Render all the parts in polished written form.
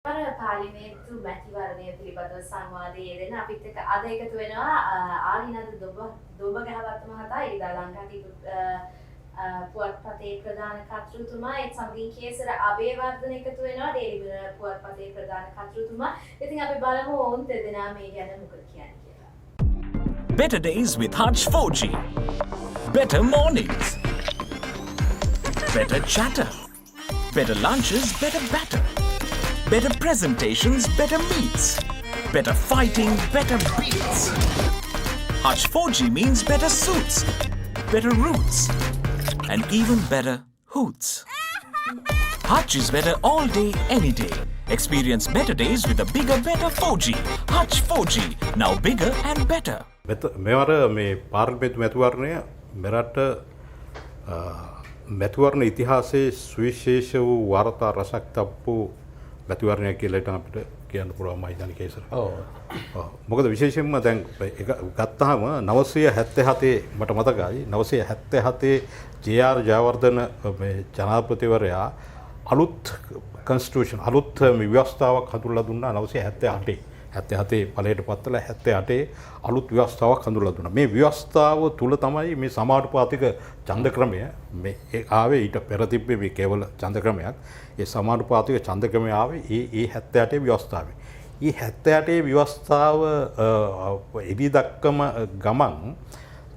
පාර්ලිමේන්තු මැතිවරණය පිළිබඳව සංවාදයේ යෙදෙන අපිත් එක්ක අද එකතු වෙනවා ආලිනද දොඹගහවත්ත මහතා ඉරිදා ලංකාදීප පුවත්පතේ ප්‍රධාන කර්තෘතුමා ඒ සමගින් කේසර අබේවර්ධන එකතු වෙනවා ඩේලි මිරර් පුවත්පතේ ප්‍රධාන කර්තෘතුමා. ඉතින් අපි බලමු ඔවුන් දෙදෙනා මේ ගැන මොකද කියන්නේ කියලා. Better days with Hutch 4G. Better mornings. Better chatter. Better lunches, better batter. Better presentations, better meets. Better fighting, better beats. Hutch 4G means better suits, better roots, and even better hoots. Hutch is better all day, any day. Experience better days with a bigger, better 4G. Hutch 4G, now bigger and better. මෙවර මේ පාර්ලිමේන්තු මැතිවරණය මෙරට මැතිවරණ ඉතිහාසයේ සුවිශේෂ වූ වාර්තා රසක් තබ්පු මැතිවරණයක් කියලා හිතන අපිට කියන්න පුළුවන් මයිදාන කේසර. ඔව්. මොකද විශේෂයෙන්ම දැන් ඒක ගත්තාම 977 මට මතකයි 977 ජේ.ආර්. ජයවර්ධන මේ ජනාධිපතිවරයා අලුත් කොන්ස්ටිටියුෂන් අලුත් ව්‍යවස්ථාවක් හඳුන්වලා දුන්නා 978 77 පළයට පත්වලා 78 අලුත් ව්‍යවස්ථාවක් හඳුන්වලා දුන්නා. මේ ව්‍යවස්ථාව තුල තමයි මේ සමානුපාතික ඡන්ද ක්‍රමය මේ ආවේ ඊට පෙර තිබ්බේ මේ කේවල ඡන්ද ක්‍රමයක්. ඒ සමානුපාතික ඡන්ද ක්‍රමය ආවේ ඒ 78 ව්‍යවස්ථාවේ. මේ 78 ව්‍යවස්ථාව එළි දක්කම ගමන්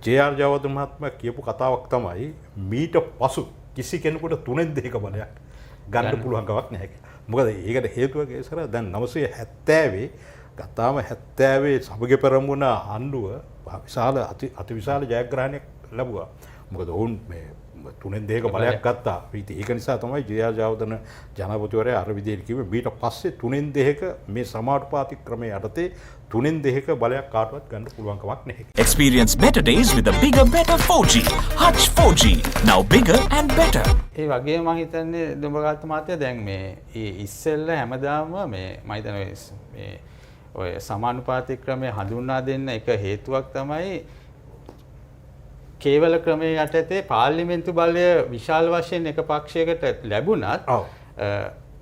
ජේ.ආර්. ජයවර්ධන මහත්මයා කියපු කතාවක් තමයි මීට පසු කිසි කෙනෙකුට 3/2 බලයක් ගන්න පුළුවන් කමක් නැහැ කියලා. මොකද ඒකට හේතුව කේසර දැන් 970 ගත්තාම 70 සමග පෙරමුණ ආණ්ඩුව විශාල අති විශාල ජයග්‍රහණයක් ලැබුවා. මොකද ඔවුන් මේ 3/2 බලයක් ගත්තා. ඒක නිසා තමයි ජේ.ආර්. ජයවර්ධන ජනාධිපතිවරයා අර විදිහට කිව්වේ මීට පස්සේ 3/2 මේ සමානුපාතික ක්‍රමයේ යටතේ 3/2 බලයක් කාටවත් ගන්න පුළුවන් කමක් නැහැ. Experience better days with a bigger, better 4G. Hutch 4G, now bigger and better. ඒ වගේම මම හිතන්නේ දුඹගත්ත මාත්‍ය දැන් මේ ඉස්සෙල්ල හැමදාම මේ මම හිතන්නේ මේ ඔය සමානුපාතික ක්‍රමය හඳුන්වා දෙන්න එක හේතුවක් තමයි කේවල ක්‍රමයේ යටතේ පාර්ලිමේන්තු බලය විශාල වශයෙන් එක පක්ෂයකට ලැබුණත්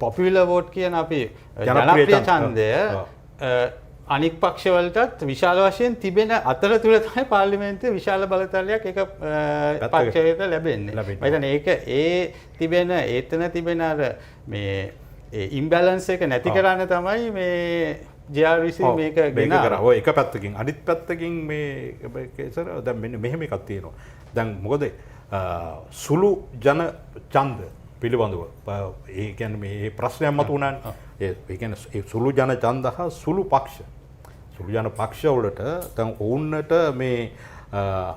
පොපියුලර් වෝට් කියන අපි ජනප්‍රිය ඡන්දය අනික් පක්ෂවලටත් විශාල වශයෙන් තිබෙන අතරතුර තමයි පාර්ලිමේන්තුවේ විශාල බලතලයක් එක පක්ෂයකට ලැබෙන්නේ. මම හිතන්නේ ඒක තිබෙන ඒතන තිබෙන අර මේ ඉම්බැලන්ස් එක නැති කරන්න තමයි මේ ජේ.ආර්. විසින් මේක ගෙන කරා. ඔය එක පැත්තකින් අනිත් පැත්තකින් මේ කේසර දැන් මෙන්න මෙහෙම එකක් තියෙනවා. දැන් මොකද සුළු ජන ඡන්ද පිළිබඳව ඒ කියන්නේ මේ ප්‍රශ්නයක් මතුවුණානේ. ඒ කියන්නේ ඒ සුළු ජන ඡන්ද හා සුළු පක්ෂ සුළු ජන පක්ෂ වලට දැන් ඔවුන්ට මේ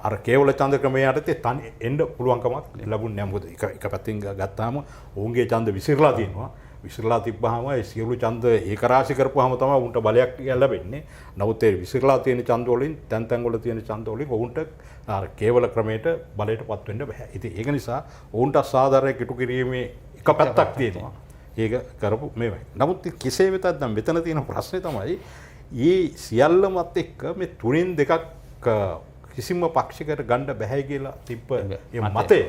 අර කේවල ඡන්ද ක්‍රමයේ යටතේ තනි එන්න පුළුවන්කමක් ලැබුණේ නැහැ. මොකද එක පැත්තකින් ගත්තාම ඔවුන්ගේ ඡන්ද විසිරලා තියෙනවා. විසිරලා තිබ්බහම ඒ සියලු ඡන්ද ඒකරාශී කරපුවාම තමයි උන්ට බලයක් ලැබෙන්නේ. නමුත් ඒ විසිරලා තියෙන ඡන්ද වලින් තැන් තැන් වල තියෙන ඡන්ද වලින් උන්ට අර කේවල ක්‍රමයට බලයටපත් වෙන්න බෑ. ඉතින් ඒක නිසා උන්ට සාධාරණ කිටු කිරීමේ එක පැත්තක් තියෙනවා. ඒක කරපු මේවයි. නමුත් කෙසේ වෙතත් දැන් මෙතන තියෙන ප්‍රශ්නේ තමයි මේ සියල්ලමත් එක්ක මේ 3/2ක් කිසිම පක්ෂයකට ගන්න බෑ කියලා තිබ්බ මේ මතය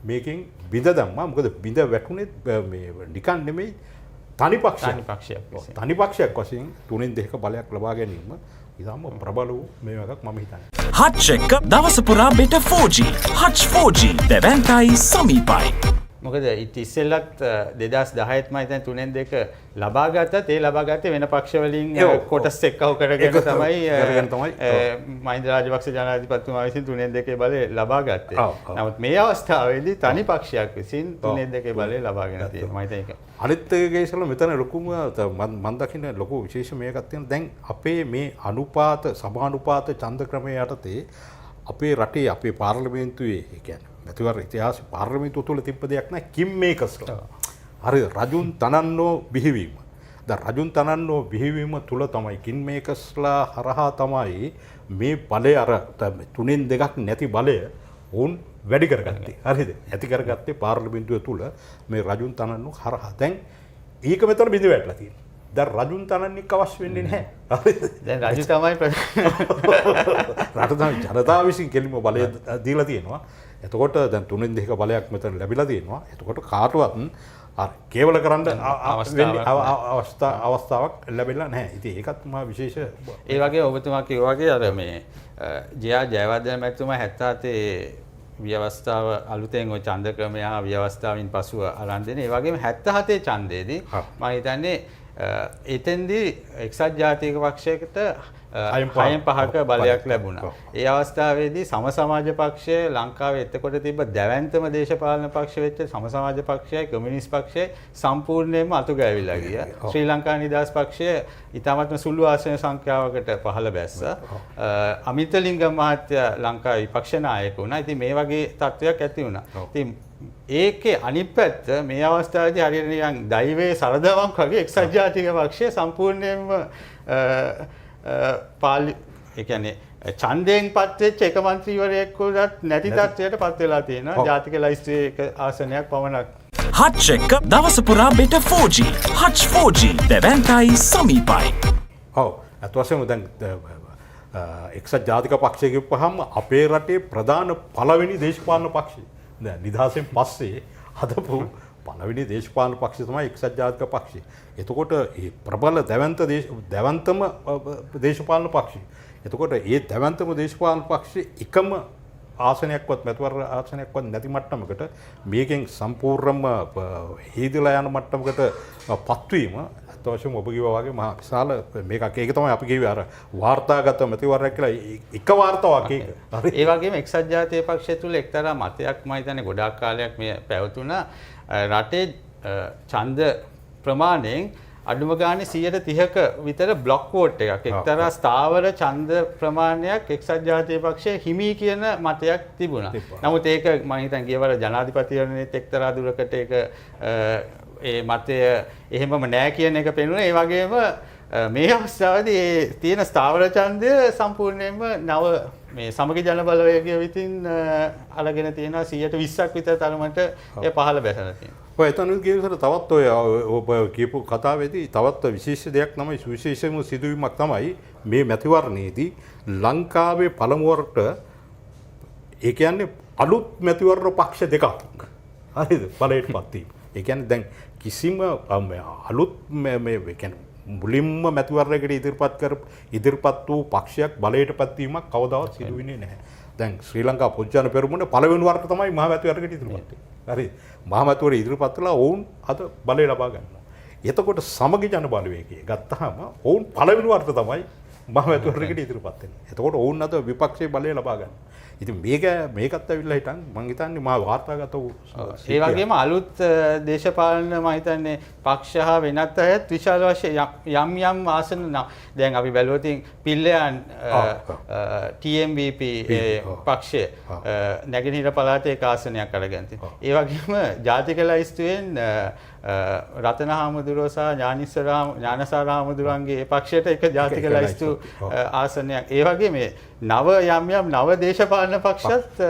මේකෙන් බිඳ දැම්මා. මොකද බිඳ වැටුනේ මේ නිකන් නෙමෙයි තනි පක්ෂයක් වශයෙන් 3/2 බලයක් ලබා ගැනීම ඉතාම ප්‍රබල වූ මේවාක් මම හිතන්නේ. Hutch එක දවස පුරා better 4G. Hutch 4G දෙවන්තයි සමීපයි. මොකද ඉතිස්සෙල්ලත් 2010ත් මම හිතන්නේ 3/2 ලබා ගත්තත් ඒ ලබා ගත්තේ වෙන පක්ෂ වලින් කොටස් එක්කව කරගෙන තමයි මහින්ද රාජපක්ෂ ජනාධිපතිතුමා විසින් 3/2 බලය ලබා ගත්තේ. නමුත් මේ අවස්ථාවේදී තනි පක්ෂයක් විසින් 3/2 බලය ලබාගෙන තියෙනවා. මම හිතන්නේ ඒක. අනිත් එක ගේසල මෙතන ලොකුම මම දකින්න ලොකු විශේෂ මේකක් තියෙනවා. දැන් අපේ මේ අනුපාත සමානුපාත ඡන්ද ක්‍රමයේ යටතේ අපේ රටේ අපේ පාර්ලිමේන්තුවේ කියන්නේ මැතිවරණ ඉතිහාසයේ පාර්ලිමේන්තුව තුළ තිබ්බ දෙයක් නෑ කිම් මේකර්ස්ලා. හරි රජුන් තනන්නෝ බිහිවීම. දැන් රජුන් තනන්නෝ බිහිවීම තුළ තමයි කිම් මේකර්ස්ලා හරහා තමයි මේ බලය අර 3/2ක් නැති බලය වුන් වැඩි කරගත්තේ. හරිද? ඇති කරගත්තේ පාර්ලිමේන්තුව තුළ මේ රජුන් තනන්නෝ හරහා. දැන් ඒක මෙතන බිඳ වැටලා තියෙනවා. දැන් රජුන් තනන්නෙක් අවශ්‍ය වෙන්නේ නැහැ. හරිද? දැන් රජු තමයි රට ජනතාව විසින් කෙලින්ම බලය දීලා තියෙනවා. එතකොට දැන් 3/2 බලයක් මෙතන ලැබිලා තියෙනවා. එතකොට කාටවත් කේවල කරන්න අවස්ථාවක් ලැබෙලා නැහැ. ඉතින් ඒකත් මා විශේෂ. ඒ වගේ ඔබතුමා කිව්වා වගේ අර මේ ජයවර්ධන මැතිතුමා 77 ව්‍යවස්ථාව අලුතෙන් ওই ඡන්ද ක්‍රමය ව්‍යවස්ථාවෙන් පසුව අරන් දෙන. ඒ වගේම 77 ඡන්දයේදී මම හිතන්නේ එතෙන්දී එක්සත් ජාතික පක්ෂයකට 6.5ක බලයක් ලැබුණා. ඒ අවස්ථාවේදී සම සමාජ පක්ෂය ලංකාවේ එතකොට තිබ්බ දැවැන්තම දේශපාලන පක්ෂ වෙච්ච සම සමාජ පක්ෂයයි කොමියුනිස්ට් පක්ෂයයි සම්පූර්ණයෙන්ම අතුගෑවිලා ගියා. ශ්‍රී ලංකා නිදහස් පක්ෂය ඉතාමත්ම සුළු ආසන සංඛ්‍යාවකට පහළ බැස්සා. අමිත ලිංගම් මහත්තයා ලංකාවේ විපක්ෂ නායක වුණා. ඉතින් මේ වගේ තත්ත්වයක් ඇති වුණා. ඉතින් ඒකේ අනිත් පැත්ත මේ අවස්ථාවේදී හරියට නිකන් දෛවයේ සරදමක් වගේ එක්සත් ජාතික පක්ෂය සම්පූර්ණයෙන්ම ඒ කියන්නේ ඡන්දයෙන් පත් වෙච්ච එක മന്ത്രിවරයෙකුට නැති තත්ත්වයට පත් වෙලා තියෙනවා. ජාතික ලයිස්තුවේ එක ආසනයක් පමණක්. Hutch එක දවස පුරා better 4G. Hutch 4G දැවැන්තයි සමීපයි. ඔව් අත් වශයෙන්ම දැන් එක්සත් ජාතික පක්ෂය කිව්වහම අපේ රටේ ප්‍රධාන පළවෙනි දේශපාලන පක්ෂය. දැන් නිදහසෙන් පස්සේ හදපු පළවෙනි දේශපාලන පක්ෂය තමයි එක්සත් ජාතික පක්ෂය. එතකොට ඒ ප්‍රබල දැවැන්තම දේශපාලන පක්ෂය. එතකොට ඒ දැවැන්තම දේශපාලන පක්ෂයේ එකම ආසනයක්වත් මැතිවරණ ආසනයක්වත් නැති මට්ටමකට මේකෙන් සම්පූර්ණම හේදලා යන මට්ටමකට පත්වීම අත්වශයෙන්ම ඔබ කිව්වා වගේ මහා විශාල මේකක්. ඒක තමයි අපි කිව්වේ අර වාර්තාගත මැතිවරණයක් කියලා එක වාර්තාවක් ඒක. හරි. ඒ වගේම එක්සත් ජාතික පක්ෂය තුල එක්තරා මතයක් මම හිතන්නේ ගොඩාක් කාලයක් මේ පැවතුණා. රටේ ඡන්ද ප්‍රමාණයෙන් අඩුම ගානේ 130ක විතර බ්ලොක් වෝට් එකක් එක්තරා ස්ථාවර ඡන්ද ප්‍රමාණයක් එක්සත් ජාතික පක්ෂයේ හිමි කියන මතයක් තිබුණා. නමුත් ඒක මම හිතන්නේ ගියවර ජනාධිපතිවරණයේත් එක්තරා දුරකට ඒක ඒ මතය එහෙමම නෑ කියන එක පෙනුණා. ඒ වගේම මේ අවස්ථාවේදී ඒ තියෙන ස්ථාවර ඡන්දය සම්පූර්ණයෙන්ම නව මේ සමගි ජන බලවේගය විසින් අරගෙන තියෙනවා 120ක් විතර තරමට ඒ පහළ බැසලා තියෙනවා. ඔය එතන කියනසර තවත් ඔය කියපු කතාවේදී තවත් විශේෂ දෙයක් තමයි සුවිශේෂම සිදුවීමක් තමයි මේ මැතිවරණයේදී ලංකාවේ පළමුවරට ඒ කියන්නේ අලුත් මැතිවරණ පක්ෂ දෙකක් හරිද බලයටපත් වීම. ඒ කියන්නේ දැන් කිසිම අලුත් මේ කියන්නේ මුලින්ම මැතිවරණයකට ඉදිරිපත් වූ පක්ෂයක් බලයටපත් වීමක් කවදාවත් සිදු වෙන්නේ නැහැ. දැන් ශ්‍රී ලංකා පොජ්ජන පෙරමුණ පළවෙනි වරට තමයි මහා මැතිවරණයකට ඉදිරිපත් වෙන්නේ. හරි. මහා මැතිවරණ ඉදිරිපත් වෙලා ඔවුන් අද බලය ලබා ගන්නවා. එතකොට සමගි ජන බලවේගය ගත්තාම ඔවුන් පළවෙනි වරට තමයි මහා මැතිවරණයකට ඉදිරිපත් වෙන්නේ. එතකොට ඔවුන් අද විපක්ෂයේ බලය ලබා ගන්නවා. ඉතින් මේකත් ඇවිල්ලා හිටන් මම හිතන්නේ මා වාර්තාගත වූ ඒ වගේම අලුත් දේශපාලන මම හිතන්නේ පක්ෂ හා වෙනත් අයත් විශාල වශයෙන් යම් ආසන දැන් අපි බැලුවොත් පිල්ලයන් TMVP පක්ෂය නැගෙනහිර පළාතේ ආසනයක් අරගෙන තියෙනවා. ඒ වගේම ජාතික ලයිස්තුවෙන් රතන හාමුදුරුවෝ සහ ඥානසාර හාමුදුරුවන්ගේ පක්ෂයට එක ජාතික ලයිස්තු ආසනයක්. ඒ වගේ මේ නව නව දේශපාලන පක්ෂත්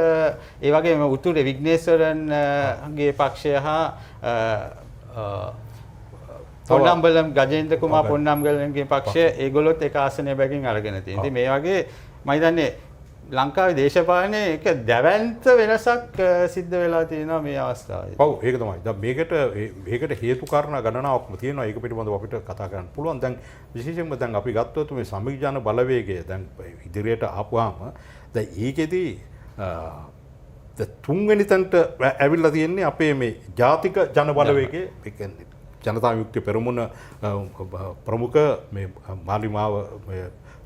ඒ වගේම උතුරේ විග්නේශ්වරන්ගේ පක්ෂය හා පොන්නම්බලම් ගජේන්ද්‍ර කුමාර පොන්නම්බලම්ගේ පක්ෂය ඒගොල්ලොත් එක ආසනය බැගින් අරගෙන තියෙනවා. ඉතින් මේ වගේ මම හිතන්නේ ලංකාවේ දේශපාලනයේ එක දැවැන්ත වෙනසක් සිද්ධ වෙලා තියෙනවා මේ අවස්ථාවේ. ඔව් ඒක තමයි. දැන් මේකට හේතු කාරණා ගණනාවක්ම තියෙනවා. ඒක පිළිබඳව අපිට කතා කරන්න පුළුවන්. දැන් විශේෂයෙන්ම දැන් අපි ගත්තොත් මේ සමගිජන බලවේගය දැන් ඉදිරියට ආපුවාම දැන් ඒකෙදී තුන්වෙනි තැනට ඇවිල්ලා තියෙන්නේ අපේ මේ ජාතික ජන බලවේගයේ ඒ කියන්නේ ජනතා විමුක්ති පෙරමුණ ප්‍රමුඛ මේ මාලිමාව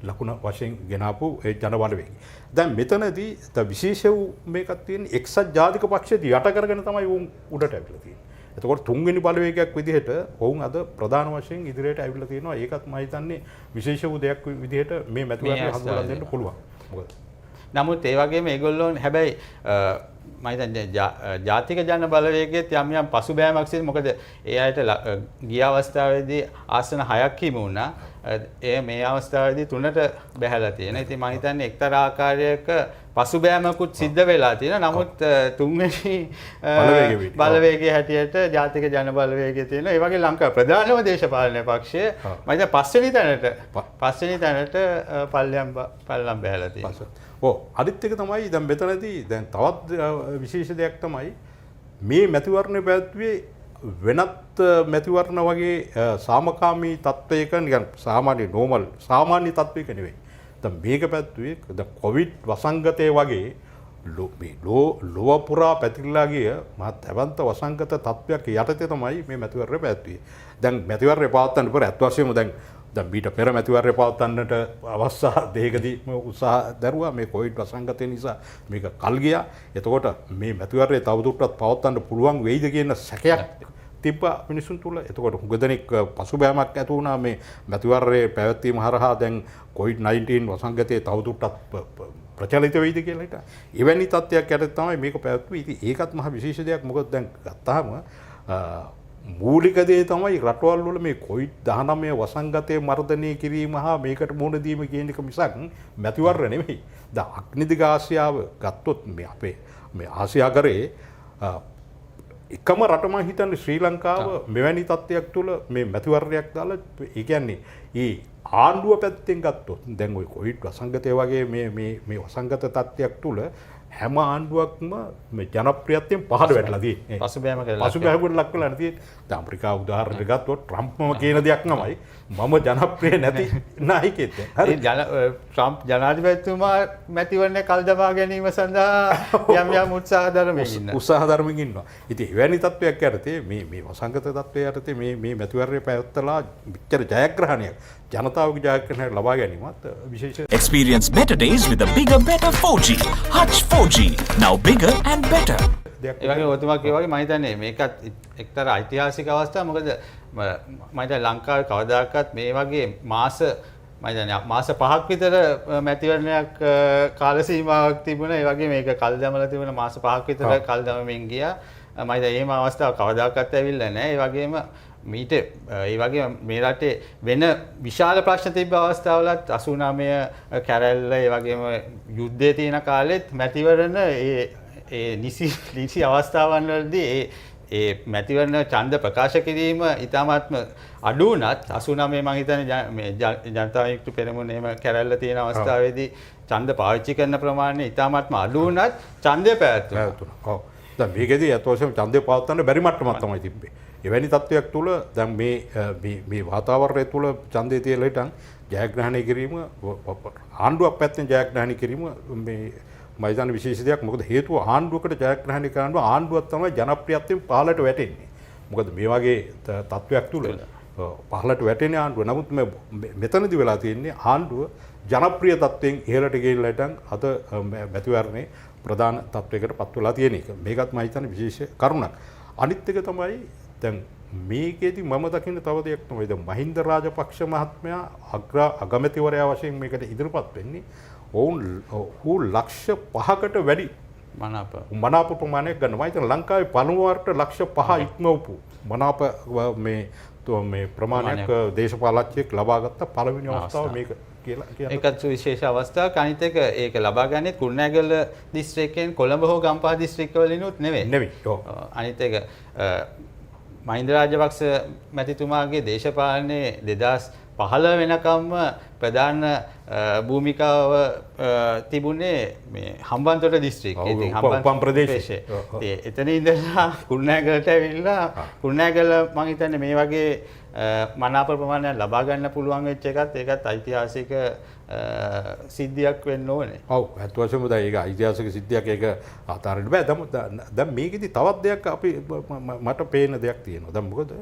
ලකුණ වශයෙන් ගෙනාපු ඒ ජන බලවේගය. දැන් මෙතනදී විශේෂ වූ මේකක් තියෙන්නේ එක්සත් ජාතික පක්ෂයේදී යට කරගෙන තමයි වුන් උඩට ඇවිල්ලා තියෙන්නේ. එතකොට තුන්වෙනි බලවේගයක් විදිහට වුන් අද ප්‍රධාන වශයෙන් ඉදිරියට ඇවිල්ලා තියෙනවා. ඒකත් මම හිතන්නේ විශේෂ වූ දෙයක් විදිහට මේ මැතිවරණය හඳුන්වලා දෙන්න පුළුවන්. මොකද නමුත් ඒ වගේම ඒගොල්ලෝ හැබැයි මම හිතන්නේ ජාතික ජන බලවේගයේත් යම් පසුබෑමක් සිදු. මොකද ඒ අයට ගිය අවස්ථාවේදී ආසන 6ක් හිමි වුණා. ඒ මේ අවස්ථාවේදී 3ට බැහැලා තියෙනවා. ඉතින් මම හිතන්නේ එක්තරා ආකාරයක පසුබෑමකුත් සිද්ධ වෙලා තියෙනවා. නමුත් තුන්වෙනි බලවේගයේ හැටියට ජාතික ජන බලවේගය තියෙනවා. ඒ වගේ ලංකාවේ ප්‍රධානම දේශපාලන පක්ෂය මම හිතන්නේ පස්වෙනි තැනට පල්ලම් බැහැලා තියෙනවා. ඔව් අනිත් එක තමයි දැන් මෙතනදී දැන් තවත් විශේෂ දෙයක් තමයි මේ මැතිවරණය පැවැත්වුවේ වෙනත් මැතිවරණ වගේ සාමකාමී තත්ත්වයක නිකන් සාමාන්‍ය නෝමල් සාමාන්‍ය තත්ත්වයක නෙවෙයි. දැන් මේක පැවැත්වුවේ දැන් කොවිඩ් වසංගතය වගේ ලොව පුරා පැතිරලා ගිය මහත් ඇවන්ත වසංගත තත්ත්වයක් යටතේ තමයි මේ මැතිවරණය පැවැත්වුවේ. දැන් මැතිවරණය පවත්වන්න පෙර අත් වශයෙන්ම දැන් මීට පෙර මැතිවරණය පවත්වන්නට අවස්ථා දෙකකදී උත්සාහ දරුවා මේ කොවිඩ් වසංගතය නිසා මේක කල් ගියා. එතකොට මේ මැතිවරණය තවදුරටත් පවත්වන්න පුළුවන් වෙයිද කියන සැකයක් තිබ්බා මිනිසුන් තුළ. එතකොට හුඟ දෙනෙක් පසුබෑමක් ඇති වුණා මේ මැතිවරණයේ පැවැත්වීම හරහා දැන් COVID-19 වසංගතයේ තවදුරටත් ප්‍රචලිත වෙයිද කියලා හිතා. එවැනි තත්ත්වයක් යටතේ තමයි මේක පැවැත්වුවේ. ඉතින් ඒකත් මහ විශේෂ දෙයක්. මොකද දැන් ගත්තාම මූලික දේ තමයි රටවල් වල මේ COVID-19 වසංගතයේ මර්ධනය කිරීම හා මේකට මුහුණ දීම කියන එක මිසක් මැතිවරණ නෙමෙයි. දැන් අග්නිදිග ආසියාව ගත්තොත් මේ අපේ මේ ආසියාකරේ එකම රට මම හිතන්නේ ශ්‍රී ලංකාව මෙවැනි තත්ත්වයක් තුළ මේ මැතිවරණයක් දාලා ඒ කියන්නේ ආණ්ඩුව පැත්තෙන් ගත්තොත් දැන් ওই කොවිඩ් වසංගතය වගේ මේ වසංගත තත්ත්වයක් තුළ හැම ආණ්ඩුවක්ම මේ ජනප්‍රියත්වයෙන් පහළ වැටලා තියෙන්නේ. පසුබෑමකට ලක් වෙලා තියෙන්නේ. දැන් ඇමරිකාව උදාහරණයක් ගත්තොත් ට්‍රම්ප්ම කියන දෙයක් නමයි මම ජනප්‍රිය නැති නායකයෙක්. හරි ට්‍රම්ප් ජනාධිපතිතුමා මැතිවරණය කල් දමා ගැනීම සඳහා යම් උත්සාහ දරමින් ඉන්නවා. ඉතින් එවැනි තත්ත්වයක් යටතේ මේ වසංගත තත්ත්වය යටතේ මේ මැතිවරණය පැවැත්වලා මෙච්චර ජයග්‍රහණයක් ජනතාවගේ ජයග්‍රහණයක් ලබා ගැනීමත් විශේෂ. Experience better days with a bigger, better 4G. Hutch 4G. Now bigger and better. ඒ වගේ ඔතුමා කිය වගේ මම හිතන්නේ මේකත් එක්තරා ඓතිහාසික අවස්ථාවක්. මොකද මම හිතන්නේ ලංකාවේ කවදාකවත් මේ වගේ මාස 5ක් විතර මැතිවරණයක් කාල සීමාවක් තිබුණා. ඒ වගේ මේක කල් දමලා තිබුණා මාස 5ක් විතර කල් දමමින් ගියා. මම හිතන්නේ මේ අවස්ථාව කවදාකවත් ඇවිල්ලා නැහැ. ඒ වගේම මීට ඒ වගේ මේ රටේ වෙන විශාල ප්‍රශ්න තිබ්බ අවස්ථාවලත් 89 කැරැල්ල ඒ වගේම යුද්ධය තියෙන කාලෙත් මැතිවරණ ඒ නිසි අවස්ථාවන් වලදී ඒ මැතිවරණ ඡන්ද ප්‍රකාශ කිරීම ඉතාමත්ම අඩු වුණත් 89 මම හිතන්නේ මේ ජනතා විමුක්ති පෙරමුණේම කැරැල්ල තියෙන අවස්ථාවේදී ඡන්ද පාවිච්චි කරන ප්‍රමාණය ඉතාමත්ම අඩු වුණත් ඡන්දය පැවැත්වුණා. ඔව්. දැන් මේකෙදී අතවශ්‍යම ඡන්දය පවත්වන්න බැරි මට්ටමක් තමයි තිබ්බේ. එවැනි තත්ත්වයක් තුළ දැන් මේ වාතාවරණය තුළ ඡන්දය තියලා හිටන් ජයග්‍රහණය කිරීම ආණ්ඩුවක් පැත්තෙන් ජයග්‍රහණය කිරීම මේ මයිදාන විශේෂ දෙයක්. මොකද හේතුව ආණ්ඩුවකට ජයග්‍රහණය කරන්න ආණ්ඩුවක් තමයි ජනප්‍රියත්වයෙන් පහළට වැටෙන්නේ. මොකද මේ වගේ තත්ත්වයක් තුළ පහළට වැටෙන ආණ්ඩුව. නමුත් මෙතනදී වෙලා තියෙන්නේ ආණ්ඩුව ජනප්‍රිය තත්ත්වයෙන් ඉහළට ගිහිල්ලා හිටන් අද මැතිවරණේ ප්‍රධාන තත්ත්වයකට පත් වෙලා තියෙන එක. මේකත් මම හිතන්නේ විශේෂ කරුණක්. අනිත් එක තමයි දැන් මේකෙදි මම දකින්න තව දෙයක් තමයි දැන් මහින්ද රාජපක්ෂ මහත්මයා අගමැතිවරයා වශයෙන් මේකට ඉදිරිපත් වෙන්නේ. ඔවුන් ලක්ෂ 5කට වැඩි මනාප ප්‍රමාණයක් ගන්නවා. මම හිතන ලංකාවේ පළමු වරට ලක්ෂ 5 ඉක්මවපු මනාප මේ ප්‍රමාණයක් දේශපාලඥයෙක් ලබා ගත්ත පළවෙනි අවස්ථාව මේක කියලා කියනවා. ඒකත් විශේෂ අවස්ථාවක්. අනිත් එක ඒක ලබා ගන්නේ කුරුණෑගල දිස්ත්‍රික්කයෙන් කොළඹ හෝ ගම්පහ දිස්ත්‍රික්කවලිනුත් නෙවෙයි. අනිත් එක මහින්ද රාජපක්ෂ මැතිතුමාගේ දේශපාලනයේ 2015 වෙනකම්ම ප්‍රධාන භූමිකාව තිබුණේ මේ හම්බන්තොට දිස්ත්‍රික්කයේ. ඉතින් උපම් ප්‍රදේශයේ. එතන ඉඳලා කුරුණෑගලට ඇවිල්ලා කුරුණෑගල මම හිතන්නේ මේ වගේ මනාප ප්‍රමාණයක් ලබා ගන්න පුළුවන් වෙච්ච ඒකත් ඓතිහාසික සිද්ධියක් වෙන්න ඕනේ. ඔව් අත් වශයෙන්ම දැන් ඒක ඓතිහාසික සිද්ධියක්. ඒක අතාරින්න බෑ. දැන් මේකෙදි තවත් දෙයක් අපි මට පේන දෙයක් තියෙනවා. දැන් මොකද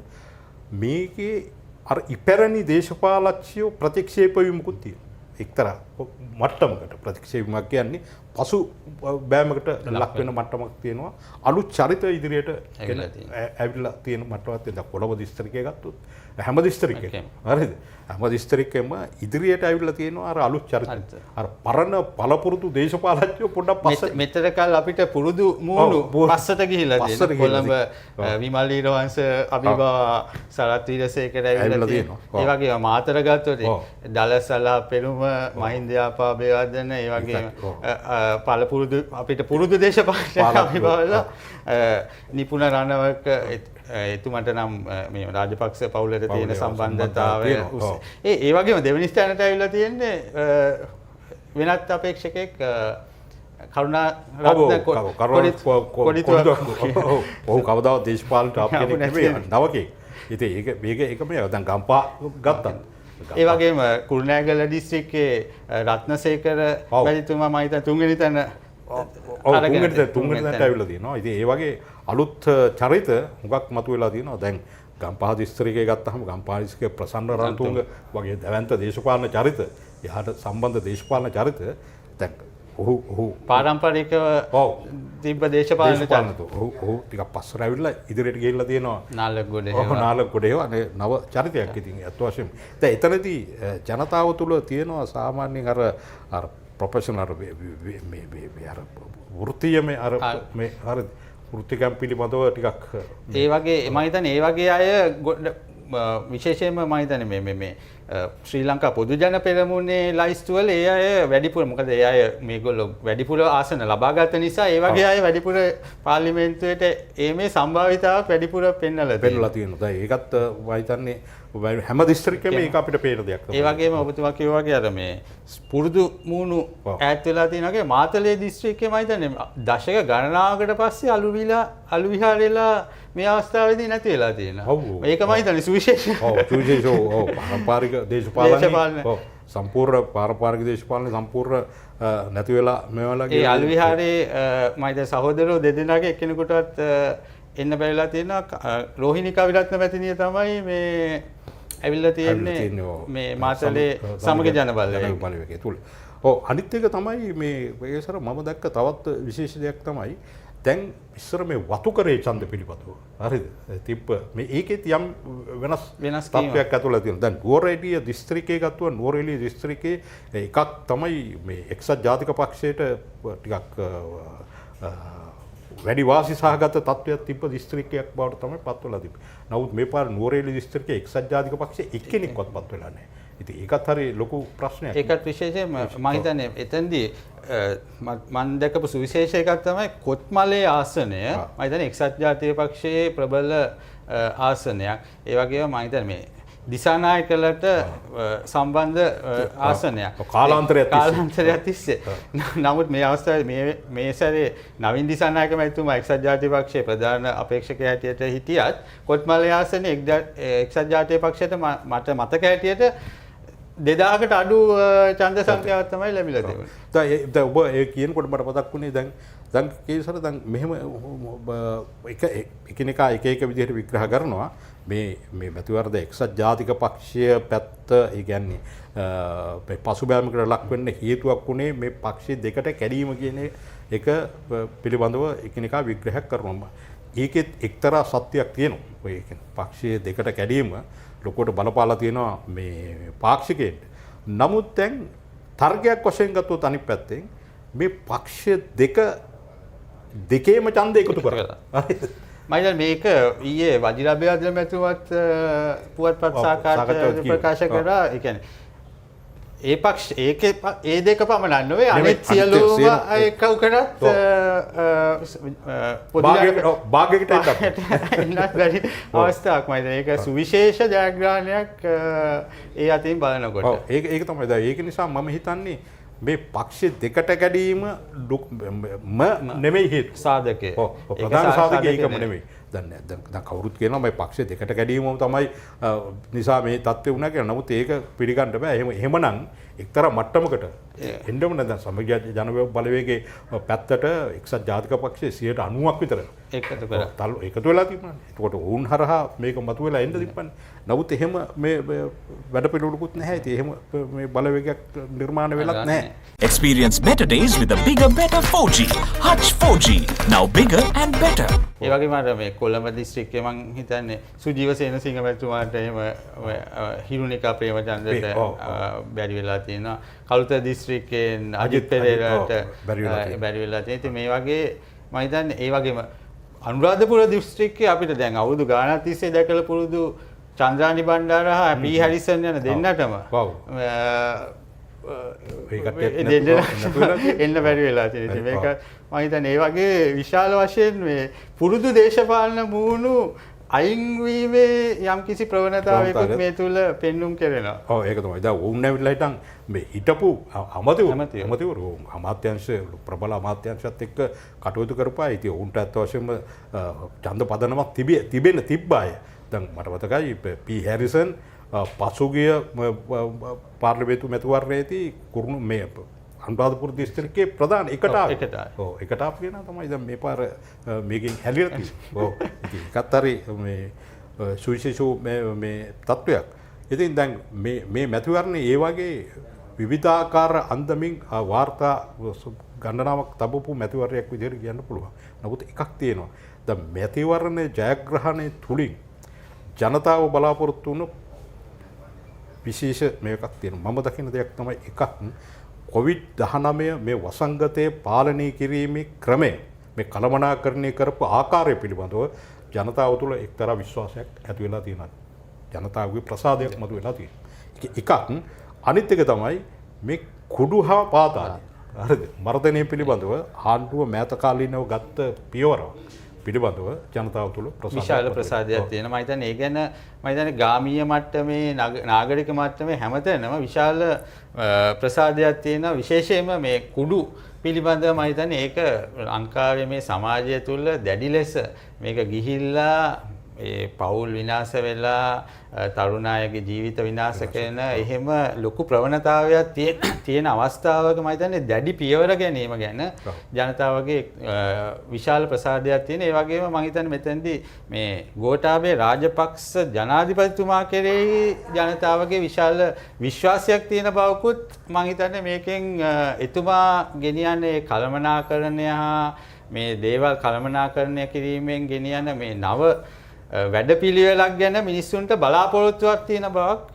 මේකේ අර ඉපැරණි දේශපාලඥයෝ ප්‍රතික්ෂේප වීමකුත් තියෙනවා. එක්තරා මට්ටමකට ප්‍රතික්ෂේපයක් කියන්නේ පසු බෑමකට ලක් වෙන මට්ටමක් තියෙනවා. අලුත් චරිත ඉදිරියට ඇවිල්ලා තියෙන මට්ටමක් තියෙනවා. කොළඹ දිස්ත්‍රික්කය ගත්තොත් හැම දිස්ත්‍රික්කයකම හරිද? හැම දිස්ත්‍රික්කෙම ඉදිරියට ඇවිල්ලා තියෙනවා අර අලුත් චරිත. අර පරණ පළපුරුදු දේශපාලඥයෝ පොඩ්ඩක් පස්සේ මෙතර කල් අපිට පුරුදු මූණු පස්සට ගිහිල්ලා තියෙනවා. කොළඹ විමල් ඊරවංශ අභිබවා සරත් වීරසේකර ඇවිල්ලා තියෙනවා. ඒ වගේම මාතර ගත්තොත් දලසලා පෙරුම මහින්දයාපා බේවර්ධන ඒ වගේම පළපුරුදු අපිට පුරුදු දේශපාලනයක් අභිබවලා නිපුණ රණවක එතුමට නම් මේ රාජපක්ෂ පවුලට තියෙන සම්බන්ධතාවය ඒ වගේම දෙවෙනි ස්ථානට ඇවිල්ලා තියෙන්නේ වෙනත් අපේක්ෂකෙක් කරුණා ඔහු කවදාවත් දේශපාලනට ආපු කෙනෙක් නෙමෙයි නවකෙක්. ඉතින් මේක එකම දැන් ගම්පා ගත්තා. ඒ වගේම කුරුණෑගල දිස්ත්‍රික්කයේ රත්නසේකර මැතිතුමා මම හිතන්නේ තුන්වෙනි තැන තුන්වෙනි තැනට ඇවිල්ලා තියෙනවා. ඉතින් ඒ වගේ අලුත් චරිත හුඟක් මතුවලා තියෙනවා. දැන් ගම්පහ දිස්ත්‍රික්කය ගත්තහම ගම්පහ දිස්ත්‍රික්කයේ ප්‍රසන්න රන්තුංග වගේ දැවැන්ත දේශපාලන චරිත, එහාට සම්බන්ධ දේශපාලන චරිත දැන් ඔහු පාරම්පරිකව තිබ්බ දේශපාලන චරිත. ඔහු ටිකක් පස්සට ඇවිල්ලා ඉදිරියට ගිහිල්ලා තියෙනවා. නාලගොඩේ. නාලගොඩේ නව චරිතයක් ඉතින් අත් වශයෙන්ම. දැන් එතනදී ජනතාව තුළ තියෙනවා සාමාන්‍යයෙන් අර ප්‍රොෆෙෂනල් අර වෘත්තීයමය අර මේ අර වෘත්තිකම් පිළිබඳව ටිකක් ඒ වගේ මම හිතන්නේ ඒ වගේ අය විශේෂයෙන්ම මම හිතන්නේ මේ ශ්‍රී ලංකා පොදු ජන පෙරමුණේ ලයිස්තු වල ඒ අය වැඩිපුර මොකද ඒ අය මේගොල්ලෝ වැඩිපුර ආසන ලබා ගත නිසා ඒ වගේ අය වැඩිපුර පාර්ලිමේන්තුවට මේ සම්භාවිතාවක් වැඩිපුර පෙන්වලා තියෙනවා. දැන් ඒකත් මම හිතන්නේ හැම දිස්ත්‍රික්කෙම ඒක අපිට පේන දෙයක් තමයි. ඒ වගේම ඔබතුමා කිව්වා වගේ අර මේ පුරුදු මූණු ඈත් වෙලා තියෙන වගේ මාතලේ දිස්ත්‍රික්කේ මම හිතන්නේ දශක ගණනාවකට පස්සේ අලු විහාරෙලා මේ අවස්ථාවේදී නැති වෙලා තියෙනවා. මේක මම හිතන්නේ සුවිශේෂයි. සුවිශේෂ පාරම්පරික දේශපාලන සම්පූර්ණ පාරම්පරික දේශපාලන සම්පූර්ණ නැති වෙලා මේ වගේ ඒ අලු විහාරේ මම හිතන්නේ සහෝදරයෝ දෙදෙනාගේ එක්කෙනෙකුටවත් එන්න බැරිලා තියෙනවා. රෝහිණී කවිරත්න මැතිණිය තමයි මේ ඇවිල්ලා තියෙන්නේ මේ මාතලේ සමග ජන බලවේගය තුල. අනිත් එක තමයි මේ ඒසර මම දැක්ක තවත් විශේෂ දෙයක් තමයි දැන් ඉස්සර මේ වතුකරේ ඡන්ද පිළිපදව. හරිද? තිබ්බ මේ ඒකෙත් යම් වෙනස් තත්ත්වයක් ඇතුළත තියෙනවා. දැන් නුවරඑළිය දිස්ත්‍රික්කයේ ගත්තුවා නුවරඑළිය දිස්ත්‍රික්කයේ එකක් තමයි මේ එක්සත් ජාතික පක්ෂයට ටිකක් වැඩි වාසි සහගත තත්ත්වයක් තිබ්බ දිස්ත්‍රික්කයක් බවට තමයි පත් වෙලා තිබෙන්නේ. නමුත් මේ පාර නුවරඑළිය දිස්ත්‍රික්කයේ එක්සත් ජාතික පක්ෂයේ එක්කෙනෙක්වත් පත් වෙලා නැහැ. ඉතින් ඒකත් හරි ලොකු ප්‍රශ්නයක්. ඒකත් විශේෂයෙන්ම මම හිතන්නේ එතෙන්දී මම දැකපු සුවිශේෂ එකක් තමයි කොත්මලේ ආසනය. මම හිතන්නේ එක්සත් ජාතික පක්ෂයේ ප්‍රබල ආසනයක්. ඒ වගේම මම හිතන්නේ මේ දිසානායකලට සම්බන්ධ ආසනයක්. කාලාන්තරයක් තිස්සේ. නමුත් මේ අවස්ථාවේ මේ සැරේ නවීන් දිසානායක මැතිතුමා එක්සත් ජාතික පක්ෂයේ ප්‍රධාන අපේක්ෂකයා හැටියට හිටියත් කොත්මලේ ආසනයේ එක්සත් ජාතික පක්ෂයට මට මතක හැටියට 2000කට අඩු ඡන්ද සංඛ්‍යාවක් තමයි ලැබිලා තිබුණේ. දැන් ඔබ ඒ කියනකොට මට මතක් වුණේ දැන් කේසර දැන් මෙහෙම එකිනෙකා එක විදිහට විග්‍රහ කරනවා. මේ මැතිවරණ එක්සත් ජාතික පක්ෂය පැත්ත ඒ කියන්නේ පසුබෑමකට ලක් වෙන්න හේතුවක් වුණේ මේ පක්ෂ දෙකට කැඩීම කියන එක පිළිබඳව එකිනෙකා විග්‍රහයක් කරනවා. ඒකෙත් එක්තරා සත්‍යයක් තියෙනවා. ඔය පක්ෂයේ දෙකට කැඩීම ලොකුවට බලපාලා තියෙනවා මේ පාක්ෂිකයන්ට. නමුත් දැන් තර්කයක් වශයෙන් ගත්තොත් අනිත් පැත්තෙන් මේ පක්ෂ දෙකේම ඡන්ද එකතු කරලා. මම මේක ඊයේ වජිරාභයාදල මැතිතුමත් පුවත්පත් සාකච්ඡාවේ ප්‍රකාශ කරා. ඒ කියන්නේ ඒ පක්ෂ ඒ දෙක පමණක් නෙවෙයි අනිත් සියලුම එකව කරත් භාගයකට එන්නත් බැරි අවස්ථාවක් මම හිතන්නේ. ඒක සුවිශේෂ ජයග්‍රහණයක් ඒ අතින් බලනකොට. ඔව් ඒක තමයි. දැන් ඒක නිසා මම හිතන්නේ මේ පක්ෂ දෙකට කැඩීම නෙමෙයි හේතු. සාධකය. ඔව් ප්‍රධාන සාධකය ඒකම නෙමෙයි. දැන් කවුරුත් කියනවා මේ පක්ෂ දෙකට කැඩීමම තමයි නිසා මේ තත්ත්වය වුණා කියලා. නමුත් ඒක පිළිගන්න බෑ. එහෙමනම් එක්තරා මට්ටමකට එන්නම නැත්නම් සමග ජන බලවේගයේ පැත්තට එක්සත් ජාතික පක්ෂයේ 90ක් විතර එකතු වෙලා තිබුණා. ඒකට වුන් හරහා මේක මතුවෙලා එන්න තිබ්බනේ. නමුත් එහෙම මේ වැඩ පිළිවෙලකුත් නැහැ. ඉතින් එහෙම මේ බලවේගයක් නිර්මාණය වෙලත් නැහැ. Experience better days with a bigger, better 4G. Hutch 4G. Now bigger and better. ඒ වගේම අර මේ කොළඹ දිස්ත්‍රික්කයේ මං හිතන්නේ සුජීව සේනසිංහ මැතිතුමාට එහෙම හිරුනිකා ප්‍රේමචන්ද්‍රට බැරි වෙලා තියෙනවා. කළුතර දිස්ත්‍රික්කයෙන් අජිත් පෙරේරාට බැරි වෙලා තියෙනවා. ඉතින් මේ වගේ මම හිතන්නේ ඒ වගේම අනුරාධපුර දිස්ත්‍රික්කයේ අපිට දැන් අවුරුදු ගාණක් තිස්සේ දැකලා පුරුදු චන්ද්‍රානි බණ්ඩාර හා පී හැරිසන් යන දෙන්නටම එන්න බැරි වෙලා තියෙනවා. මේක මම හිතන්නේ ඒ වගේ විශාල වශයෙන් මේ පුරුදු දේශපාලන මූණු අයින්වීමේ යම් කිසි ප්‍රවණතාවයකුත් මේ තුළ පෙන්නුම් කෙරෙනවා. ඔව් ඒක තමයි. දැන් වුන් නැවිලා හිටන් මේ හිටපු අමාත්‍යවරු අමාත්‍යාංශ ප්‍රබල අමාත්‍යාංශත් එක්ක කටයුතු කරපුවා. ඉතින් උන්ට අත් වශයෙන්ම ඡන්ද පදනමක් තිබ්බාය. දැන් මට මතකයි පී හැරිසන් පසුගිය පාර්ලිමේන්තු මැතිවරණයේදී කුරුණු මේ අනුරාධපුර දිස්ත්‍රික්කයේ ප්‍රධාන එකට ආපු කෙනා තමයි දැන් මේ පාර මේකෙන් හැලිලා තියෙන්නේ. ඔව්. ඉතින් ඒකත් හරි මේ සුවිශේෂ මේ තත්වයක්. ඉතින් දැන් මේ මැතිවරණේ ඒ වගේ විවිධාකාර අන්දමින් වාර්තා ගණනාවක් තබපු මැතිවරණයක් විදිහට කියන්න පුළුවන්. නමුත් එකක් තියෙනවා. දැන් මැතිවරණ ජයග්‍රහණය තුලින් ජනතාව බලාපොරොත්තු වුණු විශේෂ මේකක් තියෙනවා. මම දකින දෙයක් තමයි එකක් COVID-19 මේ වසංගතයේ පාලනය කිරීමේ ක්‍රමය මේ කළමනාකරණය කරපු ආකාරය පිළිබඳව ජනතාව තුළ එක්තරා විශ්වාසයක් ඇති වෙලා තියෙනවා. ජනතාවගේ ප්‍රසාදයක් මතු වෙලා තියෙනවා. එකක් අනිත් එක තමයි මේ කුඩු හා පාතාලය. හරිද? මර්ධනය පිළිබඳව ආණ්ඩුව මෑත කාලීනව ගත්ත පියවර පිළිබඳව ජනතාව තුළ විශාල ප්‍රසාදයක් තියෙනවා. මම හිතන්නේ ඒ ගැන මම හිතන්නේ ගාමීය මට්ටමේ නාගරික මට්ටමේ හැමතැනම විශාල ප්‍රසාදයක් තියෙනවා. විශේෂයෙන්ම මේ කුඩු පිළිබඳව මම හිතන්නේ ඒක ලංකාවේ මේ සමාජය තුළ දැඩි ලෙස මේක ගිහිල්ලා ඒ පවුල් විනාශ වෙලා තරුණ අයගේ ජීවිත විනාශ කරන එහෙම ලොකු ප්‍රවණතාවයක් තියෙන අවස්ථාවක මම හිතන්නේ දැඩි පියවර ගැනීම ගැන ජනතාවගේ විශාල ප්‍රසාදයක් තියෙන. ඒ වගේම මම හිතන්නේ මෙතෙන්දී මේ ගෝඨාභය රාජපක්ෂ ජනාධිපතිතුමා කෙරෙහි ජනතාවගේ විශාල විශ්වාසයක් තියෙන බවකුත් මම හිතන්නේ මේකෙන් එතුමා ගෙනියන්නේ කළමනාකරණය හා මේ දේවල් කළමනාකරණය කිරීමෙන් ගෙනියන මේ නව වැඩපිළිවෙලක් ගැන මිනිස්සුන්ට බලාපොරොත්තුවක් තියෙන බවක්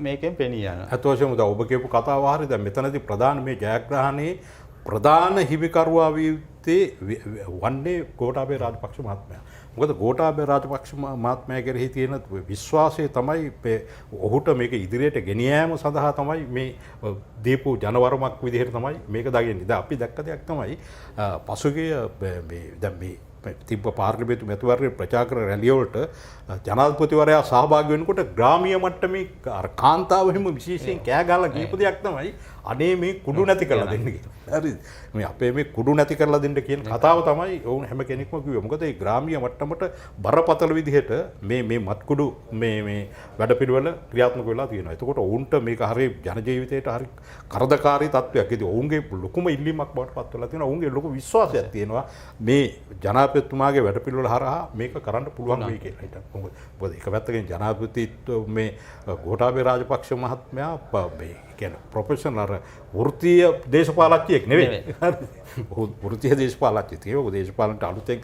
මේකෙන් පෙනී යනවා. අත වශයෙන්ම දැන් ඔබ කියපු කතාව හරිය. දැන් මෙතනදී ප්‍රධාන මේ ජයග්‍රහණයේ ප්‍රධාන හිමිකරුවා වන්නේ ගෝඨාභය රාජපක්ෂ මහත්මයා. මොකද ගෝඨාභය රාජපක්ෂ මහත්මයා කෙරෙහි තියෙන විශ්වාසය තමයි ඔහුට මේක ඉදිරියට ගෙනියෑම සඳහා තමයි මේ දීපු ජනවරමක් විදිහට තමයි මේක දකින්නේ. දැන් අපි දැක්ක දෙයක් තමයි පසුගිය දැන් මේ තිබ්බ පාර්ලිමේන්තු මැතිවරණයේ ප්‍රචාරක රැලිය වලට ජනාධිපතිවරයා සහභාගී වෙනකොට ග්‍රාමීය මට්ටමේ අර කාන්තාව හිම විශේෂයෙන් කෑ ගහලා කියපු දෙයක් තමයි අනේ මේ කුඩු නැති කරලා දෙන්න කියලා. හරිද? මේ අපේ මේ කුඩු නැති කරලා දෙන්න කියන කතාව තමයි වුන් හැම කෙනෙක්ම කිව්වේ. මොකද ඒ ග්‍රාමීය මට්ටමට බරපතල විදිහට මේ මත්කුඩු මේ වැඩපිළිවෙල ක්‍රියාත්මක වෙලා තියෙනවා. එතකොට ඔවුන්ට මේක හරිය ජන ජීවිතයට හරිය කරදකාරී තත්වයක්. ඉතින් ඔවුන්ගේ ලොකුම ඉල්ලීමක් බවට පත් වෙලා තියෙනවා. ඔවුන්ගේ ලොකු විශ්වාසයක් තියෙනවා මේ ජනාධිපතිතුමාගේ වැඩපිළිවෙල හරහා මේක කරන්න පුළුවන් වෙයි කියලා හිතනවා. මොකද එක පැත්තකින් ජනාධිපති මේ ගෝඨාභය රාජපක්ෂ මහත්මයා මේ කියන්නේ ප්‍රොෆෙෂනල් අර වෘත්තීය දේශපාලඥයෙක් නෙවෙයි. වෘත්තීය දේශපාලඥයෙක්. ඒක දේශපාලනට අලුතෙන්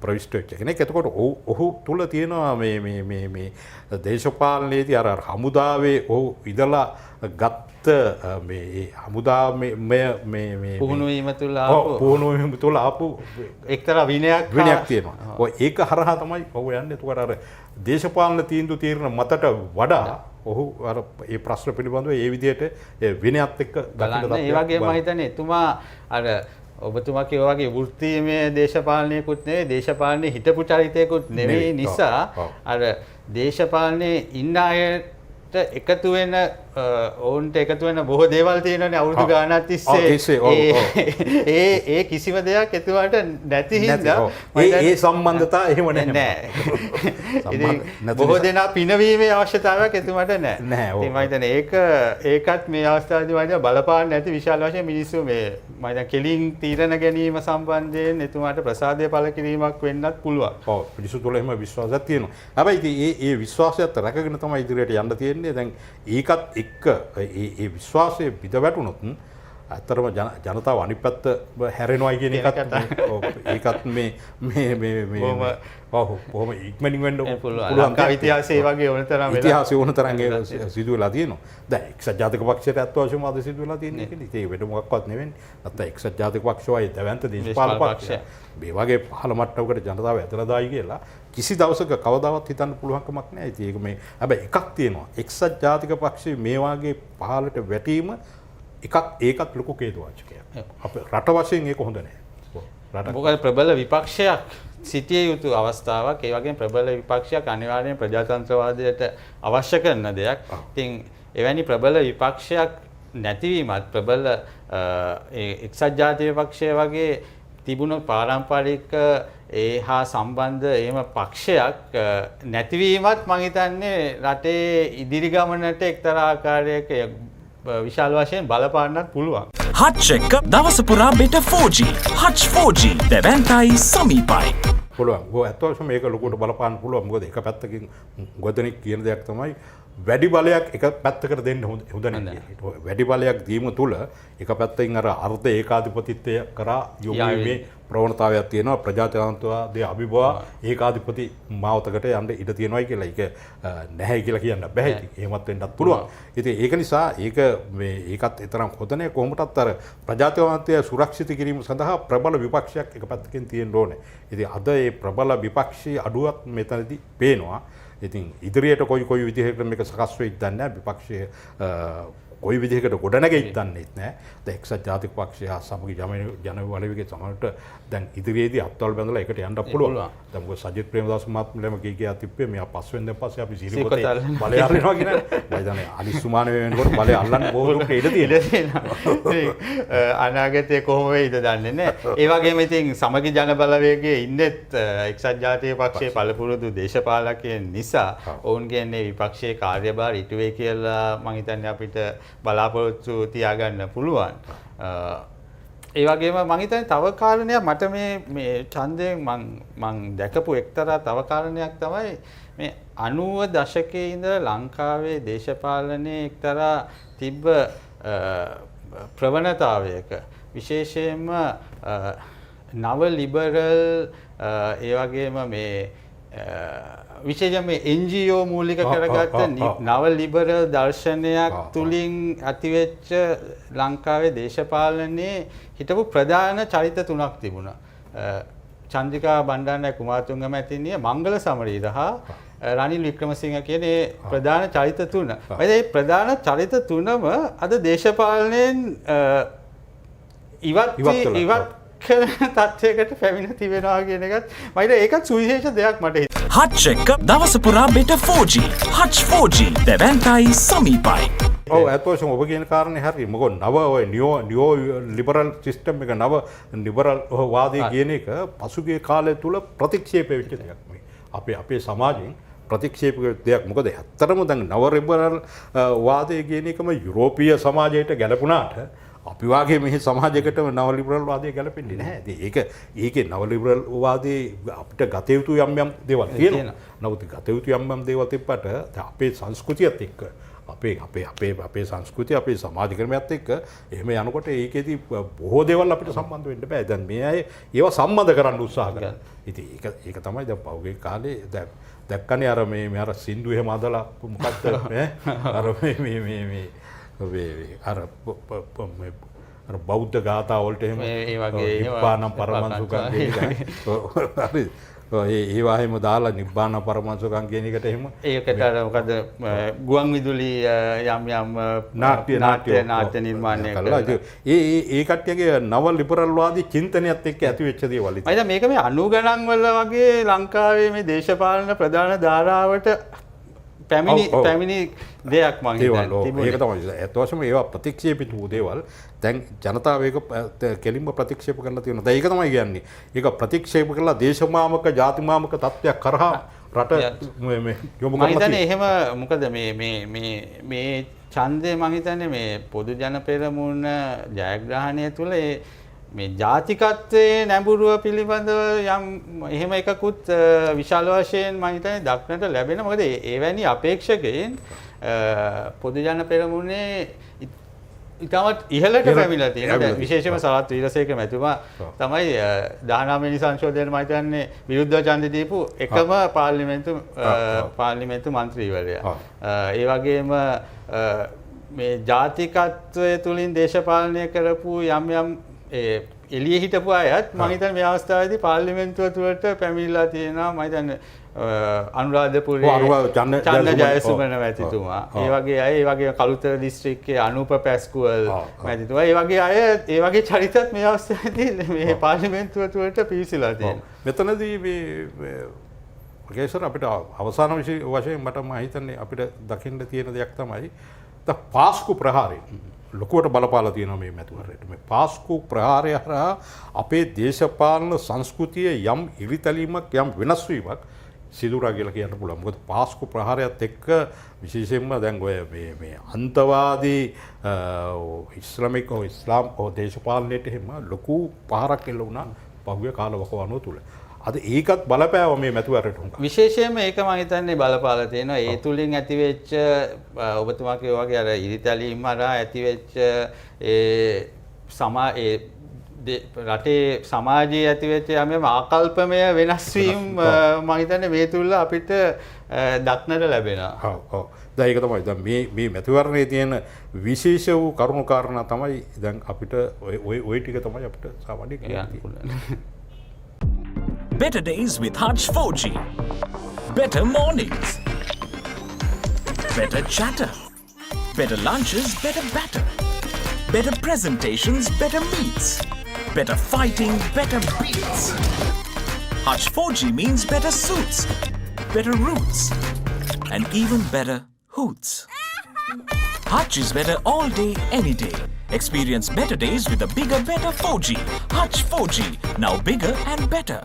ප්‍රවිෂ්ඨ වෙච්ච කෙනෙක්. එතකොට ඔහු තුල තියෙනවා මේ දේශපාලනයේදී අර හමුදාවේ ඔහු ඉඳලා ගත්ත මේ හමුදා මේ පුහුණු වීම තුල ආපු එක්තරා විනයක් තියෙනවා. ඔය ඒක හරහා තමයි ඔහු යන්නේ. එතකොට අර දේශපාලන තීන්දුව తీරන මතට වඩා ඔහු අර ඒ ප්‍රශ්න පිළිබඳව ඒ විදිහට විනයත් එක්ක බලන්න. ඒ වගේම මම හිතන්නේ එතුමා අර ඔබතුමා කියවා වගේ වෘත්තීයමය දේශපාලනයකුත් නෙවෙයි, දේශපාලනේ හිටපු චරිතයකුත් නෙවෙයි නිසා අර දේශපාලනේ ඉන්න අයට එකතු වෙන ඔවුන්ට එකතු වෙන බොහෝ දේවල් තියෙනනේ අවුරුදු ගානක් තිස්සේ. ඒ කිසිම දෙයක් එතුමාට නැති හින්දා ඒ සම්බන්ධතා එහෙම නැහැ. බොහෝ දෙනා පිනවීමේ අවශ්‍යතාවයක් එතුමාට නැහැ. ඉතින් මම හිතන්නේ ඒකත් මේ අවස්ථාවේදී මම බලපාන්න නැති විශාල වශයෙන් මිනිස්සු මේ මම හිතන්නේ කෙලින් තීරණ ගැනීම සම්බන්ධයෙන් එතුමාට ප්‍රසාදය පළ කිරීමක් වෙන්නත් පුළුවන්. ඔව් මිනිස්සු තුළ එහෙම විශ්වාසයක් තියෙනවා. හැබැයි ඉතින් ඒ විශ්වාසයත් රැකගෙන තමයි ඉදිරියට යන්න තියෙන්නේ. දැන් ඒකත් එක්ක ඒ විශ්වාසයේ පිට වැටුණොත් ඇත්තටම ජනතාව අනිත් පැත්ත හැරෙනවයි කියන ඒකත් මේ කොහොම ඉක්මනින් වෙන්න පුළුවන්. ලංකාවේ ඉතිහාසයේ වගේ ඕනතරම් ඉතිහාසයේ ඕනතරම් සිදු වෙලා තියෙනවා. දැන් එක්සත් ජාතික පක්ෂයට ඇත්ත වශයෙන්ම අද සිදු වෙලා තියෙන එක නේ. ඒක වෙන මොකක්වත් නෙවෙයි. නැත්නම් එක්සත් ජාතික පක්ෂයයි දැවැන්ත දේශපාලන පක්ෂය. මේ වගේ පහළ මට්ටමකට ජනතාව ඇදලා දායි කියලා කිසි දවසක කවදාවත් හිතන්න පුළුවන් කමක් නැහැ. ඉතින් ඒක මේ හැබැයි එකක් තියෙනවා. එක්සත් ජාතික පක්ෂයේ මේ වගේ පහළට වැටීම ඒකත් ලොකු කේතුවාචකයක්. අපේ රට වශයෙන් ඒක හොඳ නැහැ. මොකද ප්‍රබල විපක්ෂයක් සිටිය යුතු අවස්ථාවක්. ඒ වගේම ප්‍රබල විපක්ෂයක් අනිවාර්යයෙන් ප්‍රජාතන්ත්‍රවාදයට අවශ්‍ය කරන දෙයක්. ඉතින් එවැනි ප්‍රබල විපක්ෂයක් නැතිවීමත් ප්‍රබල එක්සත් ජාතික පක්ෂය වගේ තිබුණු පාරම්පරික ඒ හා සම්බන්ධ එහෙම පක්ෂයක් නැතිවීමත් මම හිතන්නේ රටේ ඉදිරි ගමනට එක්තරා ආකාරයක විශාල වශයෙන් බලපාන්නත් පුළුවන්. හච් එක දවස පුරා බෙට 4G. Hutch 4G දැවැන්තයි සමීපයි. පුළුවන්. ඔය ඇත්තටම මේක ලොකුට බලපාන්න පුළුවන්. මොකද එක පැත්තකින් ගොඩනෙක් කියන දෙයක් තමයි වැඩි බලයක් එක පැත්තකට දෙන්න හොඳ නැහැ. වැඩි බලයක් දීම තුළ එක පැත්තකින් අර අර්ධ ඒකාධිපතිත්වය කරා යොමු වීමේ ප්‍රවණතාවයක් තියෙනවා. ප්‍රජාතන්ත්‍රවාදයේ අභිභවා ඒකාධිපති මාවතකට යන්න ඉඩ තියෙනවායි කියලා. ඒක නැහැ කියලා කියන්න බෑ. එහෙමත් වෙන්නත් පුළුවන්. ඉතින් ඒක නිසා ඒකත් තරම් හොඳ නැහැ. කොහොමදත් අර ප්‍රජාතන්ත්‍රවාදය සුරක්ෂිත කිරීම සඳහා ප්‍රබල විපක්ෂයක් එක පැත්තකින් තියෙන්න ඕනේ. ඉතින් අද මේ ප්‍රබල විපක්ෂී අඩුවක් මෙතනදී පේනවා. ඉතින් ඉදිරියට කොයි විදිහකට මේක සකස් වෙයිද දන්නේ නැහැ. විපක්ෂයේ කොයි විදිහකට ගොඩනගෙයිද දන්නේ නැහැ. දැන් එක්සත් ජාතික පක්ෂය සමග ජනවලවිගේ සමහරට දැන් ඉදිරියේදී අත්වල බැඳලා එකට යන්න පුළුවන්. දැන් මොකද සජිත් ප්‍රේමදාස මහත්මයාම කියා තිබ්බේ මෙයා පස්වෙන්ද පස්සේ අපි සිරිපතේ බලය අල්ලනවා කියන්නේ. මම දන්නේ අලිස්සුමාන වෙනකොට බලය අල්ලන්න බොහෝම ඉඩ තියෙනවා. අනාගතයේ කොහොම වෙයිද දන්නේ නැහැ. ඒ වගේම ඉතින් සමගි ජන බලවේගයේ ඉන්නෙත් එක්සත් ජාතික පක්ෂයේ පළපුරුදු දේශපාලකයන් නිසා ඔවුන්ගේ මේ විපක්ෂයේ කාර්යභාර ඉටු වෙයි කියලා මම හිතන්නේ අපිට බලාපොරොත්තු තියාගන්න පුළුවන්. ඒ වගේම මම හිතන්නේ තව කාරණයක් මට මේ ඡන්දයෙන් මං දැකපු එක්තරා තව කාරණයක් තමයි මේ 90 දශකයේ ඉඳලා ලංකාවේ දේශපාලනයේ එක්තරා තිබ්බ ප්‍රවණතාවයක විශේෂයෙන්ම නව ලිබරල් ඒ වගේම මේ විශේෂයෙන්ම NGO මූලික කරගත්ත නව ලිබරල් දර්ශනයක් තුලින් ඇතිවෙච්ච ලංකාවේ දේශපාලනයේ හිටපු ප්‍රධාන චරිත තුනක් තිබුණා. චන්ද්‍රිකා බණ්ඩාරනායක කුමාරතුංග මැතිණිය, මංගල සමරීර හා රනිල් වික්‍රමසිංහ කියන මේ ප්‍රධාන චරිත තුන. මේ ප්‍රධාන චරිත තුනම අද දේශපාලනයෙන් ඉවත් කරන තත්ත්වයකට පැමිණ තිබෙනවා කියන එකත් මම හිතන්නේ ඒකත් සුවිශේෂ දෙයක් මට හිතෙනවා. හච් එක දවස පුරා බෙට 4G. Hutch 4G දැවැන්තයි සමීපයි. ඔව් ඇත්තටම ඔබ කියන කාරණේ හරි. මොකද නව ඔය නියෝ ලිබරල් සිස්ටම් එක නව ලිබරල් වාදයේ කියන එක පසුගිය කාලය තුල ප්‍රතික්ෂේප වෙච්ච දෙයක් මේ. අපේ සමාජයෙන් ප්‍රතික්ෂේප දෙයක්. මොකද ඇත්තටම දැන් නව ලිබරල් වාදයේ කියන එකම යුරෝපීය සමාජයට ගැලපුණාට අපි වාගේ මේ සමාජයකට නව ලිබරල් වාදය ගැලපෙන්නේ නැහැ. ඉතින් ඒකේ නව ලිබරල් වාදයේ අපිට ගත යුතු යම් දේවල් තියෙනවා. නමුත් ගත යුතු යම් දේවල් තිබ්බට අපේ සංස්කෘතියත් එක්ක අපේ සංස්කෘතිය අපේ සමාජ ක්‍රමයත් එක්ක එහෙම යනකොට ඒකෙදි බොහෝ දේවල් අපිට සම්බන්ධ වෙන්න බෑ. දැන් මේ අය ඒවා සම්බන්ධ කරන්න උත්සාහ කරනවා. ඉතින් ඒක තමයි දැන් පහුගිය කාලේ දැක්කනේ අර මේ අර සින්දු එහෙම අදලා මොකක්ද අර මේ අර බෞද්ධ ගාථා වලට එහෙම ඒ වගේ නිබ්බාන පරමංසුකම් කියන එක හරි ඒ වගේම දාලා නිබ්බාන පරමංසුකම් කියන එකට එහෙම ඒකට අර මොකද ගුවන් විදුලි යම් නාට්‍ය නිර්මාණය කළා. ඒ කට්ටියගේ නව ලිබරල් වාදී චින්තනයත් එක්ක ඇති වෙච්ච දේවල් ඉතින්. අයිද මේක මේ 90 ගණන් වල වගේ ලංකාවේ මේ දේශපාලන ප්‍රධාන ධාරාවට පැමිණි දෙයක් මම හිතන්නේ. ඒක තමයි. ඒත් වශයෙන් ඒවා ප්‍රතික්ෂේපිත වූ දේවල් දැන් ජනතාව ඒක කෙලින්ම ප්‍රතික්ෂේප කරලා තියෙනවා. දැන් ඒක තමයි කියන්නේ. ඒක ප්‍රතික්ෂේප කරලා දේශමාමක ජාතිමාමක තත්ත්වයක් කරහා රට මේ යොමු කරලා තියෙනවා. මම හිතන්නේ එහෙම මොකද මේ ඡන්දේ මම හිතන්නේ මේ පොදු ජන පෙරමුණ ජයග්‍රහණය තුළ මේ ජාතිකත්වයේ නැඹුරුව පිළිබඳව යම් එහෙම එකකුත් විශාල වශයෙන් මම හිතන්නේ දක්නට ලැබෙන. මොකද එවැනි අපේක්ෂකයන් පොදු ජන පෙරමුණේ ඉතාමත් ඉහළට පැමිණලා තියෙනවා. විශේෂයෙන්ම සරත් වීරසේකර මැතිතුමා තමයි 19 වෙනි සංශෝධනයේ මම හිතන්නේ විරුද්ධ ඡන්ද දීපු එකම පාර්ලිමේන්තු මන්ත්‍රීවරයා. ඒ වගේම මේ ජාතිකත්වය තුලින් දේශපාලනය කරපු යම් එළියේ හිටපු අයත් මම හිතන්නේ මේ අවස්ථාවේදී පාර්ලිමේන්තුව තුළට පැමිණලා තියෙනවා. මම හිතන්නේ අනුරාධපුරේ චන්න චන්න ජයසුමන මැතිතුමා. ඒ වගේ අය, ඒ වගේ කළුතර දිස්ත්‍රික්කයේ අනූප පැස්කුවල් මැතිතුමා. ඒ වගේ අය, ඒ වගේ චරිතත් මේ අවස්ථාවේදී මේ පාර්ලිමේන්තුව තුළට පිවිසලා තියෙනවා. මෙතනදී මේ ගේසර් අපිට අවසාන වශයෙන් මට මම හිතන්නේ අපිට දකින්න තියෙන දෙයක් තමයි පාස්කු ප්‍රහාරය. ලොකුවට බලපාලා තියෙනවා මේ මැතිවරණයට. මේ පාස්කු ප්‍රහාරය හරහා අපේ දේශපාලන සංස්කෘතියේ යම් ඉරිතැලීමක්, යම් වෙනස් වීමක් සිදුරා කියලා කියන්න පුළුවන්. මොකද පාස්කු ප්‍රහාරයත් එක්ක විශේෂයෙන්ම දැන් ඔය මේ අන්තවාදී ඉස්ලාමික ඉස්ලාම් දේශපාලනයට එහෙම ලොකු පහරක් එල්ල වුණා පහුගිය කාලවකවානුව තුල. අද ඒකත් බලපෑව මේ මැතිවරණයට උන්ට. විශේෂයෙන්ම ඒක මම හිතන්නේ බලපාලා තියෙනවා. ඒ තුලින් ඇතිවෙච්ච ඔබතුමා කියවා වගේ අර ඉරිතැලීම් හරහා ඇතිවෙච්ච ඒ රටේ සමාජයේ ඇතිවෙච්ච යම් ආකල්පමය වෙනස් වීම මම හිතන්නේ මේ තුල අපිට දක්නට ලැබෙනවා. ඔව්. දැන් ඒක තමයි. දැන් මේ මැතිවරණයේ තියෙන විශේෂ වූ කරුණු කාරණා තමයි දැන් අපිට ওই ටික තමයි අපිට සාමාන්‍යයෙන් කියන්න පුළුවන්. Better days with Hutch 4G. Better mornings. Better chatter. Better lunches, better batter. Better presentations, better meets. Better fighting, better beats. Hutch 4G means better suits, better roots, and even better hoots. Hutch is better all day, any day. Experience better days with a bigger, better 4G. Hutch 4G, now bigger and better.